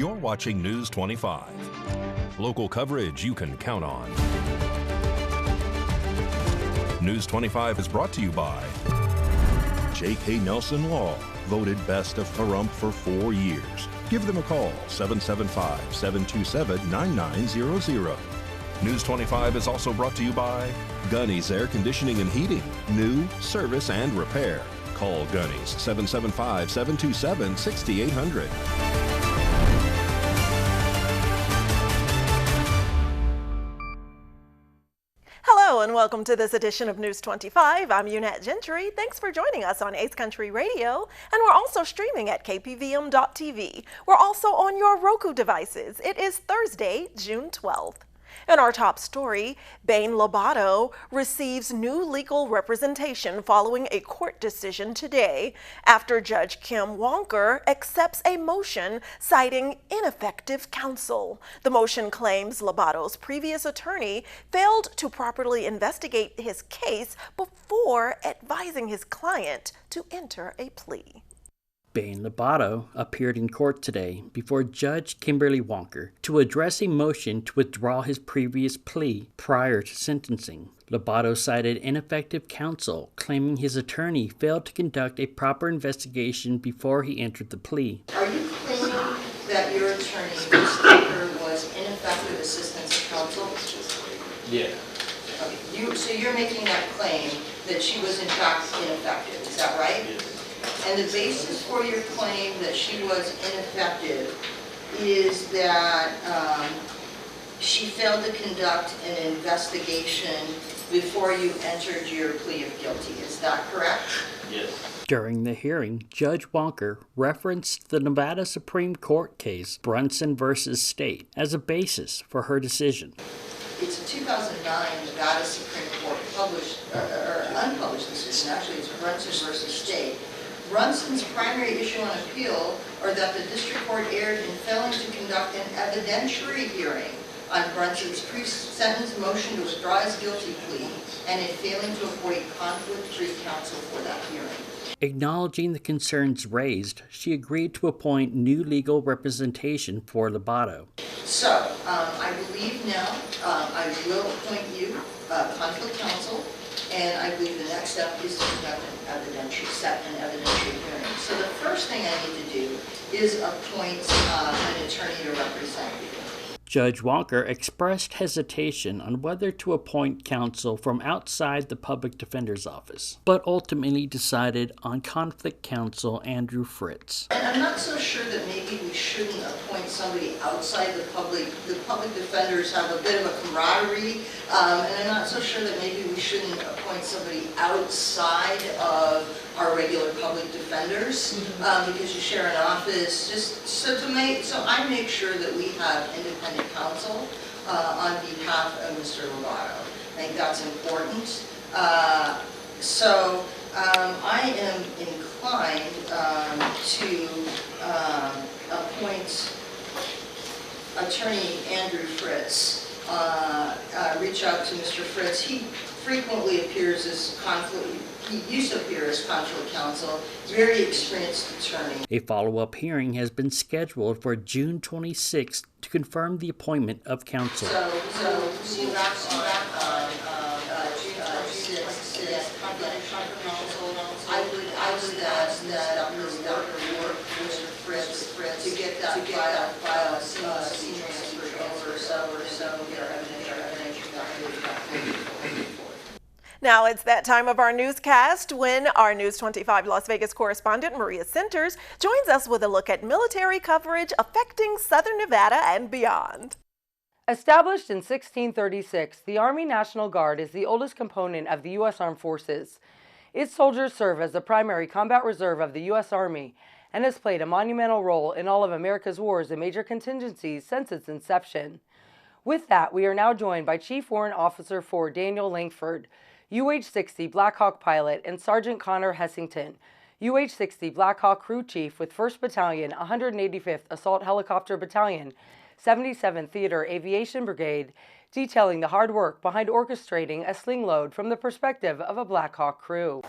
You're watching News 25. Local coverage you can count on. News 25 is brought to you by J.K. Nelson Law, voted best of Pahrump for 4 years. Give them a call, 775-727-9900. News 25 is also brought to you by Gunny's Air Conditioning and Heating. New, service, and repair. Call Gunny's, 775-727-6800. Hello and welcome to this edition of News 25. I'm Unette Gentry. Thanks for joining us on Ace Country Radio, and we're also streaming at KPVM.TV. We're also on your Roku devices. It is Thursday, June 12th. In our top story, Bain Lobato receives new legal representation following a court decision today after Judge Kim Wonker accepts a motion citing ineffective counsel. The motion claims Lobato's previous attorney failed to properly investigate his case before advising his client to enter a plea. Bain Lobato appeared in court today before Judge Kimberly Wonker to address a motion to withdraw his previous plea prior to sentencing. Lobato cited ineffective counsel, claiming his attorney failed to conduct a proper investigation before he entered the plea. Are you claiming that your attorney, Ms. Baker, was ineffective assistance of counsel? Yeah. Okay. So you're making that claim that she was in fact ineffective, is that right? Yes. And the basis for your claim that she was ineffective is that she failed to conduct an investigation before you entered your plea of guilty. Is that correct? Yes. During the hearing, Judge Wonker referenced the Nevada Supreme Court case Brunson v. State as a basis for her decision. It's a 2009 Nevada Supreme Court published or unpublished decision. Actually, it's Brunson v. State. Brunson's primary issue on appeal are that the district court erred in failing to conduct an evidentiary hearing on Brunson's pre-sentence motion to withdraw his guilty plea and in failing to appoint conflict-free counsel for that hearing. Acknowledging the concerns raised, she agreed to appoint new legal representation for Lobato. So, I believe now I will appoint you conflict counsel. And I believe the next step is to conduct an evidentiary hearing. So the first thing I need to do is appoint an attorney to represent you. Judge Wonker expressed hesitation on whether to appoint counsel from outside the public defender's office, but ultimately decided on conflict counsel Andrew Fritz. And I'm not so sure that maybe we shouldn't appoint somebody outside the public. The public defenders have a bit of a camaraderie, and I'm not so sure that maybe we shouldn't appoint somebody outside of our regular public defenders, because you share an office. Just so I make sure that we have independent counsel on behalf of Mr. Lobato. I think that's important. I am inclined to appoint attorney Andrew Fritz. Reach out to Mr. Fritz. He frequently appears as He used to appear as conflict counsel, very experienced attorney. A follow-up hearing has been scheduled for June 26th to confirm the appointment of counsel. So that's on June 26th, conflict counsel. I would ask that Mr. Fritz to get that file seamlessly over so get our evidence. Now it's that time of our newscast when our News 25 Las Vegas correspondent Maria Centers joins us with a look at military coverage affecting Southern Nevada and beyond. Established in 1636, the Army National Guard is the oldest component of the U.S. Armed Forces. Its soldiers serve as the primary combat reserve of the U.S. Army and has played a monumental role in all of America's wars and major contingencies since its inception. With that, we are now joined by Chief Warrant Officer 4 Daniel Langford, UH-60 Black Hawk pilot, and Sergeant Connor Hessington, UH-60 Black Hawk crew chief with 1st Battalion, 185th Assault Helicopter Battalion, 77th Theater Aviation Brigade, detailing the hard work behind orchestrating a sling load from the perspective of a Black Hawk crew.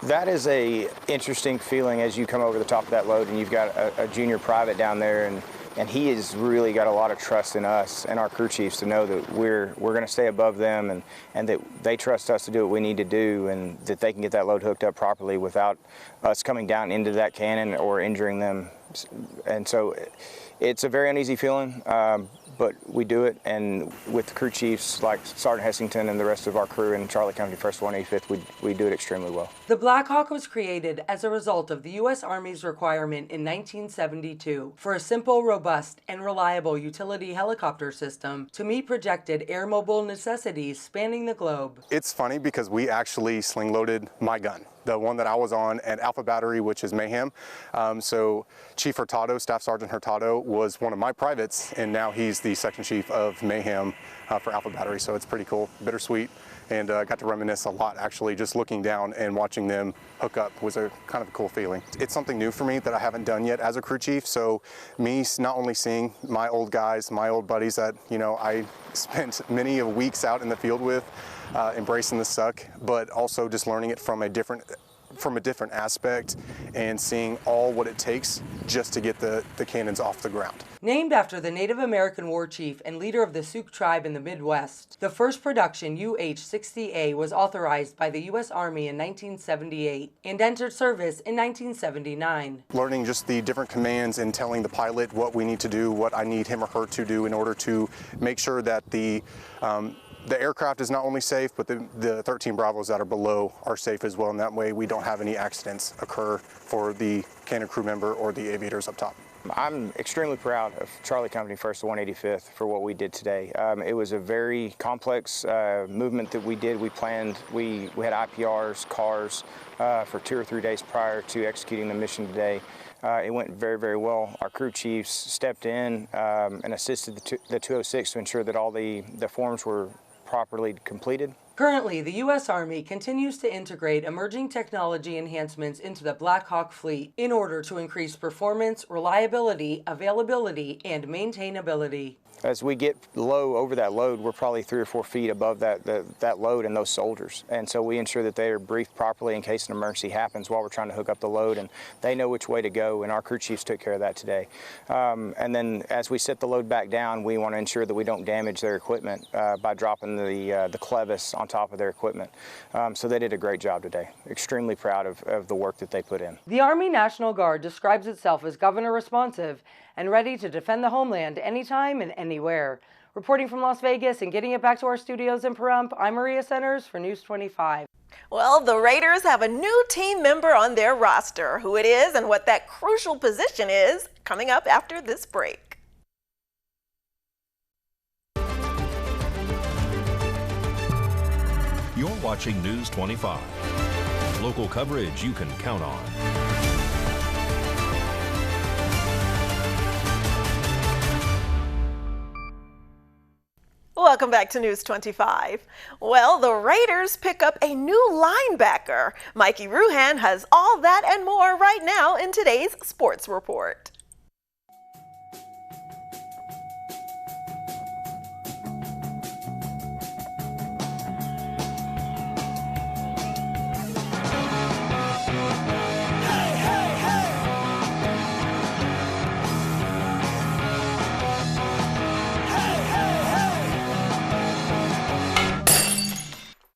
That is a interesting feeling as you come over the top of that load and you've got a junior private down there, and and he has really got a lot of trust in us and our crew chiefs to know that we're going to stay above them, and that they trust us to do what we need to do, and that they can get that load hooked up properly without us coming down into that cannon or injuring them. And so it's a very uneasy feeling, but we do it, and with the crew chiefs like Sergeant Hessington and the rest of our crew in Charlotte County 1st 185th, we do it extremely well. The Black Hawk was created as a result of the U.S. Army's requirement in 1972 for a simple, robust, and reliable utility helicopter system to meet projected air mobile necessities spanning the globe. It's funny because we actually sling loaded my gun, the one that I was on at Alpha Battery, which is Mayhem. So Chief Hurtado, Staff Sergeant Hurtado, was one of my privates, and now he's the Section Chief of Mayhem for Alpha Battery. So it's pretty cool, bittersweet, and got to reminisce a lot actually. Just looking down and watching them hook up was a kind of a cool feeling. It's something new for me that I haven't done yet as a crew chief. So me not only seeing my old guys, my old buddies that I spent many weeks out in the field with, embracing the suck, but also just learning it from a different aspect and seeing all what it takes just to get the cannons off the ground. Named after the Native American war chief and leader of the Sioux tribe in the Midwest, the first production UH-60A was authorized by the U.S. Army in 1978 and entered service in 1979. Learning just the different commands and telling the pilot what we need to do, what I need him or her to do in order to make sure that the aircraft is not only safe, but the 13 Bravos that are below are safe as well, and that way we don't have any accidents occur for the cannon crew member or the aviators up top. I'm extremely proud of Charlie Company 1st 185th for what we did today. It was a very complex movement that we did. We planned, we had IPRs, cars for 2 or 3 days prior to executing the mission today. It went very, very well. Our crew chiefs stepped in and assisted the 206 to ensure that all the forms were properly completed. Currently, the U.S. Army continues to integrate emerging technology enhancements into the Black Hawk fleet in order to increase performance, reliability, availability, and maintainability. As we get low over that load, we're probably 3 or 4 feet above that load and those soldiers. And so we ensure that they are briefed properly in case an emergency happens while we're trying to hook up the load, and they know which way to go, and our crew chiefs took care of that today. And then as we set the load back down, we want to ensure that we don't damage their equipment by dropping the clevis on top of their equipment. So they did a great job today. Extremely proud of the work that they put in. The Army National Guard describes itself as governor responsive and ready to defend the homeland anytime and anywhere. Reporting from Las Vegas and getting it back to our studios in Pahrump, I'm Maria Centers for News 25. Well, the Raiders have a new team member on their roster. Who it is and what that crucial position is coming up after this break. You're watching News 25. Local coverage you can count on. Welcome back to News 25. Well, the Raiders pick up a new linebacker. Mikey Ruhan has all that and more right now in today's Sports Report.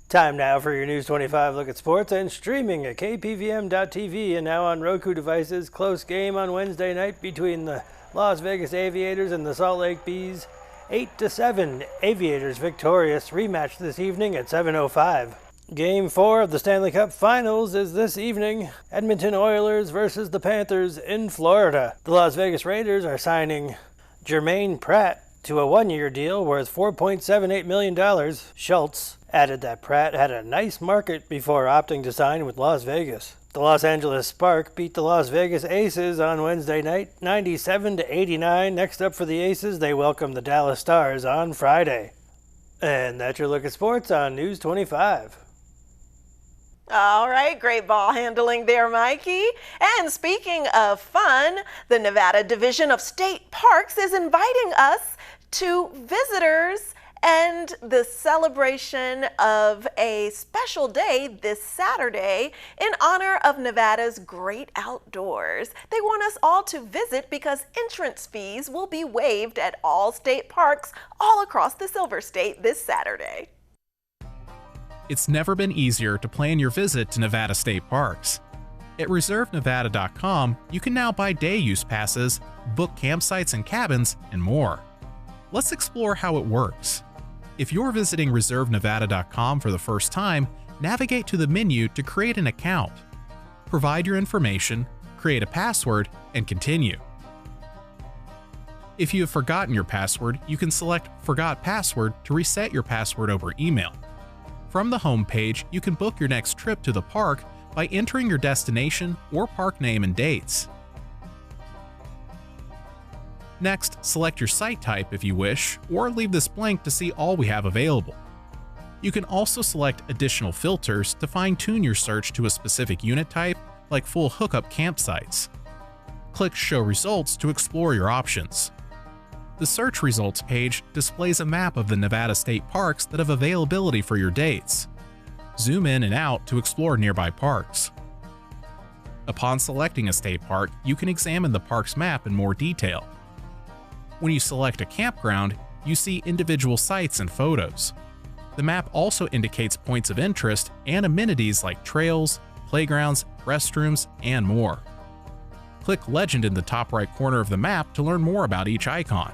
Time now for your News 25 look at sports and streaming at KPVM.TV and now on Roku devices. Close game on Wednesday night between the Las Vegas Aviators and the Salt Lake Bees. 8-7, Aviators victorious. Rematch this evening at 7:05. Game 4 of the Stanley Cup Finals is this evening. Edmonton Oilers versus the Panthers in Florida. The Las Vegas Raiders are signing Jermaine Pratt to a one-year deal worth $4.78 million. Schultz added that Pratt had a nice market before opting to sign with Las Vegas. The Los Angeles Spark beat the Las Vegas Aces on Wednesday night, 97-89. Next up for the Aces, they welcome the Dallas Stars on Friday. And that's your look at sports on News 25. All right, great ball handling there, Mikey. And speaking of fun, the Nevada Division of State Parks is inviting us to visitors and the celebration of a special day this Saturday in honor of Nevada's great outdoors. They want us all to visit because entrance fees will be waived at all state parks all across the Silver State this Saturday. It's never been easier to plan your visit to Nevada State Parks. At ReserveNevada.com, you can now buy day-use passes, book campsites and cabins, and more. Let's explore how it works. If you're visiting ReserveNevada.com for the first time, navigate to the menu to create an account. Provide your information, create a password, and continue. If you have forgotten your password, you can select Forgot Password to reset your password over email. From the home page, you can book your next trip to the park by entering your destination or park name and dates. Next, select your site type if you wish, or leave this blank to see all we have available. You can also select additional filters to fine-tune your search to a specific unit type, like full hookup campsites. Click Show Results to explore your options. The search results page displays a map of the Nevada State Parks that have availability for your dates. Zoom in and out to explore nearby parks. Upon selecting a state park, you can examine the park's map in more detail. When you select a campground, you see individual sites and photos. The map also indicates points of interest and amenities like trails, playgrounds, restrooms, and more. Click Legend in the top right corner of the map to learn more about each icon.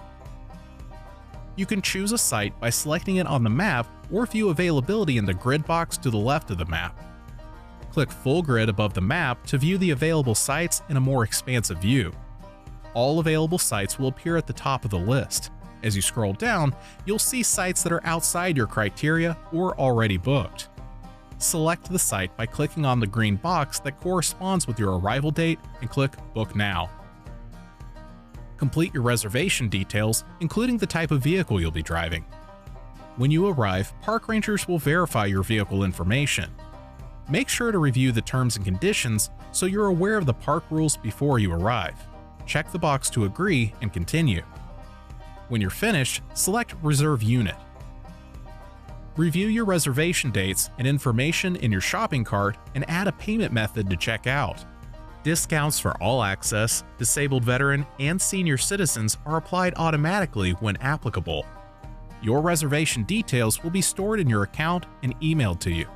You can choose a site by selecting it on the map or view availability in the grid box to the left of the map. Click Full Grid above the map to view the available sites in a more expansive view. All available sites will appear at the top of the list. As you scroll down, you'll see sites that are outside your criteria or already booked. Select the site by clicking on the green box that corresponds with your arrival date and click Book Now. Complete your reservation details, including the type of vehicle you'll be driving. When you arrive, park rangers will verify your vehicle information. Make sure to review the terms and conditions so you're aware of the park rules before you arrive. Check the box to agree and continue. When you're finished, select Reserve Unit. Review your reservation dates and information in your shopping cart and add a payment method to check out. Discounts for all access, disabled veteran, and senior citizens are applied automatically when applicable. Your reservation details will be stored in your account and emailed to you.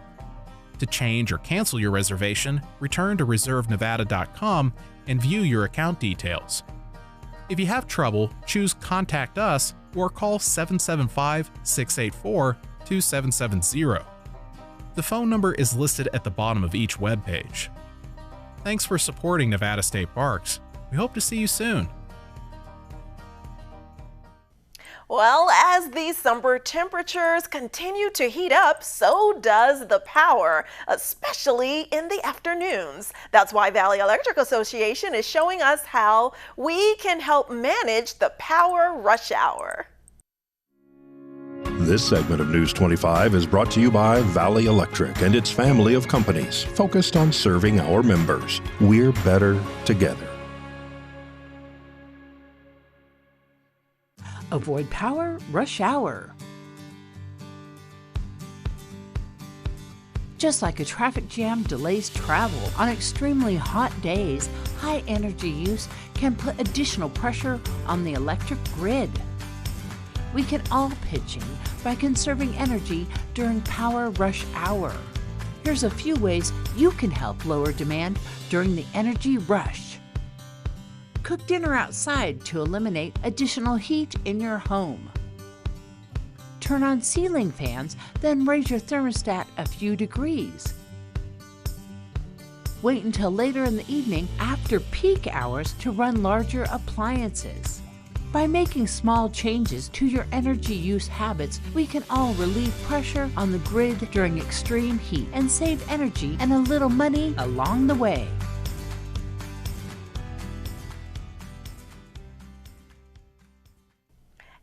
To change or cancel your reservation, return to ReserveNevada.com and view your account details. If you have trouble, choose Contact Us or call 775-684-2770. The phone number is listed at the bottom of each web page. Thanks for supporting Nevada State Parks. We hope to see you soon. Well, as these summer temperatures continue to heat up, so does the power, especially in the afternoons. That's why Valley Electric Association is showing us how we can help manage the power rush hour. This segment of News 25 is brought to you by Valley Electric and its family of companies focused on serving our members. We're better together. Avoid power rush hour. Just like a traffic jam delays travel on extremely hot days, high energy use can put additional pressure on the electric grid. We can all pitch in by conserving energy during power rush hour. Here's a few ways you can help lower demand during the energy rush. Cook dinner outside to eliminate additional heat in your home. Turn on ceiling fans, then raise your thermostat a few degrees. Wait until later in the evening after peak hours to run larger appliances. By making small changes to your energy use habits, we can all relieve pressure on the grid during extreme heat and save energy and a little money along the way.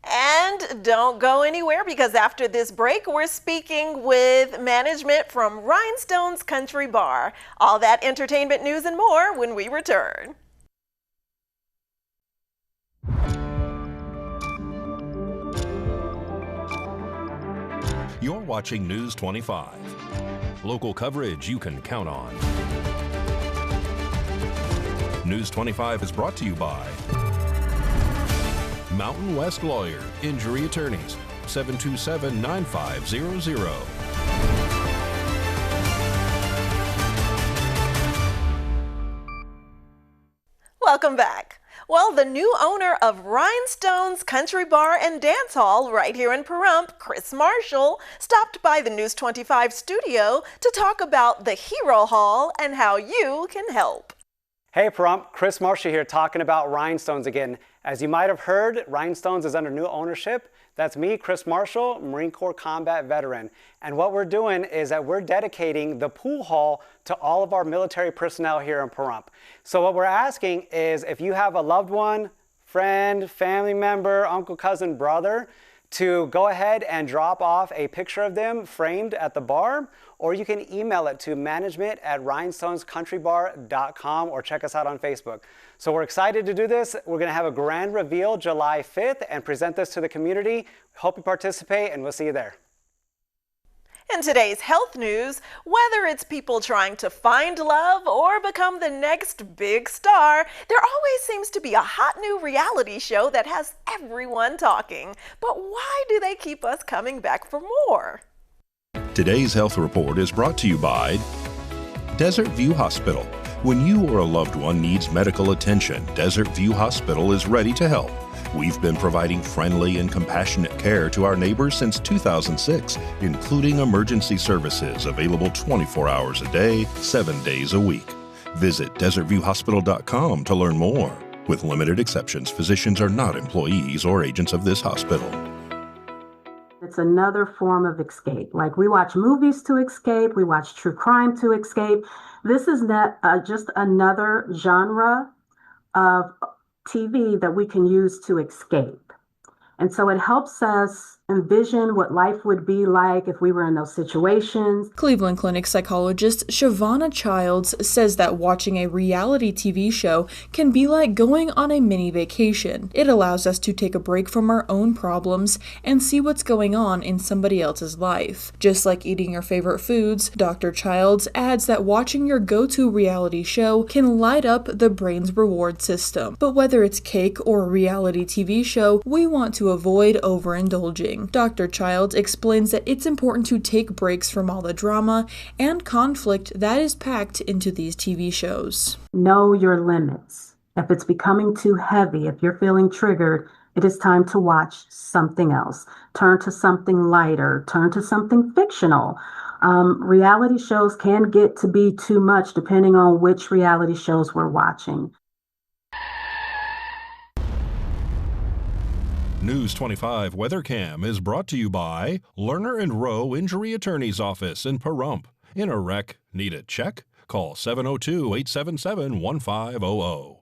And don't go anywhere, because after this break, we're speaking with management from Rhinestone's Country Bar. All that entertainment news and more when we return. You're watching News 25. Local coverage you can count on. News 25 is brought to you by Mountain West Lawyer, Injury Attorneys, 727-9500. Welcome back. Well, the new owner of Rhinestone's Country Bar and Dance Hall right here in Pahrump, Chris Marshall, stopped by the News 25 studio to talk about the Hero Hall and how you can help. Hey Pahrump, Chris Marshall here talking about Rhinestones again. As you might have heard, Rhinestones is under new ownership. That's me, Chris Marshall, Marine Corps combat veteran. And what we're doing is that we're dedicating the pool hall to all of our military personnel here in Pahrump. So what we're asking is if you have a loved one, friend, family member, uncle, cousin, brother, to go ahead and drop off a picture of them framed at the bar, or you can email it to management@rhinestonescountrybar.com or check us out on Facebook. So we're excited to do this. We're going to have a grand reveal July 5th and present this to the community. Hope you participate, and we'll see you there. In today's health news, whether it's people trying to find love or become the next big star, there always seems to be a hot new reality show that has everyone talking. But why do they keep us coming back for more? Today's health report is brought to you by Desert View Hospital. When you or a loved one needs medical attention, Desert View Hospital is ready to help. We've been providing friendly and compassionate care to our neighbors since 2006, including emergency services available 24 hours a day, 7 days a week. Visit desertviewhospital.com to learn more. With limited exceptions, physicians are not employees or agents of this hospital. It's another form of escape. Like we watch movies to escape, we watch true crime to escape. This is not just another genre of TV that we can use to escape. And so it helps us envision what life would be like if we were in those situations. Cleveland Clinic psychologist Shavonna Childs says that watching a reality TV show can be like going on a mini vacation. It allows us to take a break from our own problems and see what's going on in somebody else's life. Just like eating your favorite foods, Dr. Childs adds that watching your go-to reality show can light up the brain's reward system. But whether it's cake or a reality TV show, we want to avoid overindulging. Dr. Childs explains that it's important to take breaks from all the drama and conflict that is packed into these TV shows. Know your limits. If it's becoming too heavy, if you're feeling triggered, it is time to watch something else. Turn to something lighter, turn to something fictional. Reality shows can get to be too much depending on which reality shows we're watching. News 25 Weather Cam is brought to you by Lerner and Rowe Injury Attorney's Office in Pahrump. In a wreck, need a check? Call 702-877-1500.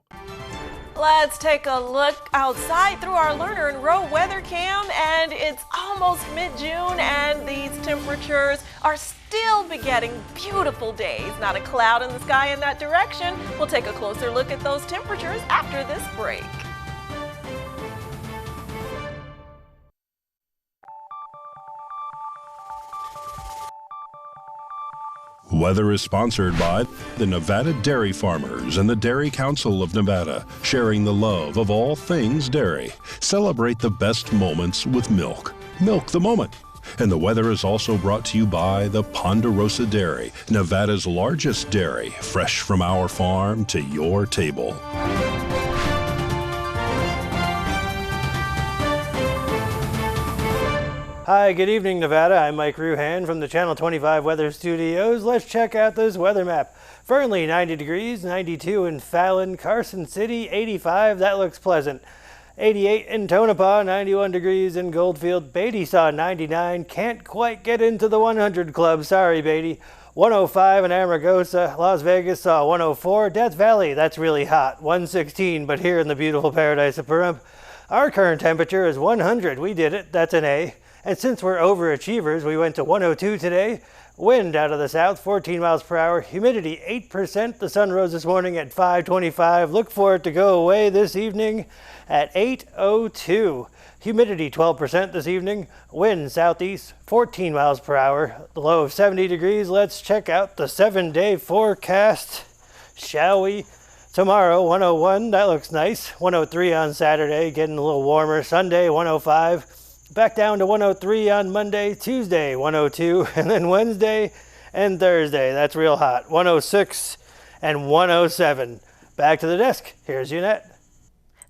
Let's take a look outside through our Lerner and Rowe weather cam, and it's almost mid-June and these temperatures are still begetting beautiful days. Not a cloud in the sky in that direction. We'll take a closer look at those temperatures after this break. Weather is sponsored by the Nevada Dairy Farmers and the Dairy Council of Nevada, sharing the love of all things dairy. Celebrate the best moments with milk. Milk the moment. And the weather is also brought to you by the Ponderosa Dairy, Nevada's largest dairy, fresh from our farm to your table. Hi, good evening, Nevada. I'm Mike Ruhan from the Channel 25 Weather Studios. Let's check out this weather map. Fernley, 90 degrees, 92 in Fallon, Carson City, 85. That looks pleasant. 88 in Tonopah, 91 degrees in Goldfield. Beatty saw 99. Can't quite get into the 100 club. Sorry, Beatty. 105 in Amargosa. Las Vegas saw 104. Death Valley, that's really hot. 116, but here in the beautiful paradise of Pahrump, our current temperature is 100. We did it. That's an A. And since we're overachievers, we went to 102 today. Wind out of the south, 14 miles per hour. Humidity 8%. The sun rose this morning at 5:25. Look for it to go away this evening at 8:02. Humidity 12% this evening. Wind southeast, 14 miles per hour. The low of 70 degrees. Let's check out the 7-day forecast, shall we? Tomorrow, 101. That looks nice. 103 on Saturday, getting a little warmer. Sunday, 105. Back down to 103 on Monday, Tuesday, 102, and then Wednesday and Thursday. That's real hot. 106 and 107. Back to the desk. Here's Unette.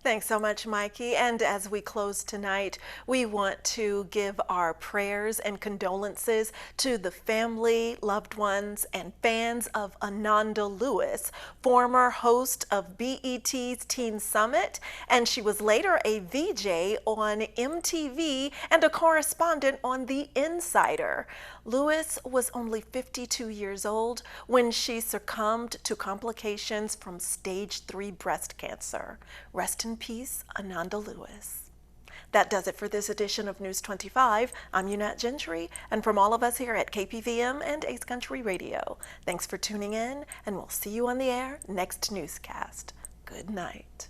Thanks so much, Mikey. And as we close tonight, we want to give our prayers and condolences to the family, loved ones, and fans of Ananda Lewis, former host of BET's Teen Summit, and she was later a VJ on MTV and a correspondent on The Insider. Lewis was only 52 years old when she succumbed to complications from stage 3 breast cancer. Rest in peace, Ananda Lewis. That does it for this edition of News 25. I'm Unette Gentry, and from all of us here at KPVM and Ace Country Radio, thanks for tuning in, and we'll see you on the air next newscast. Good night.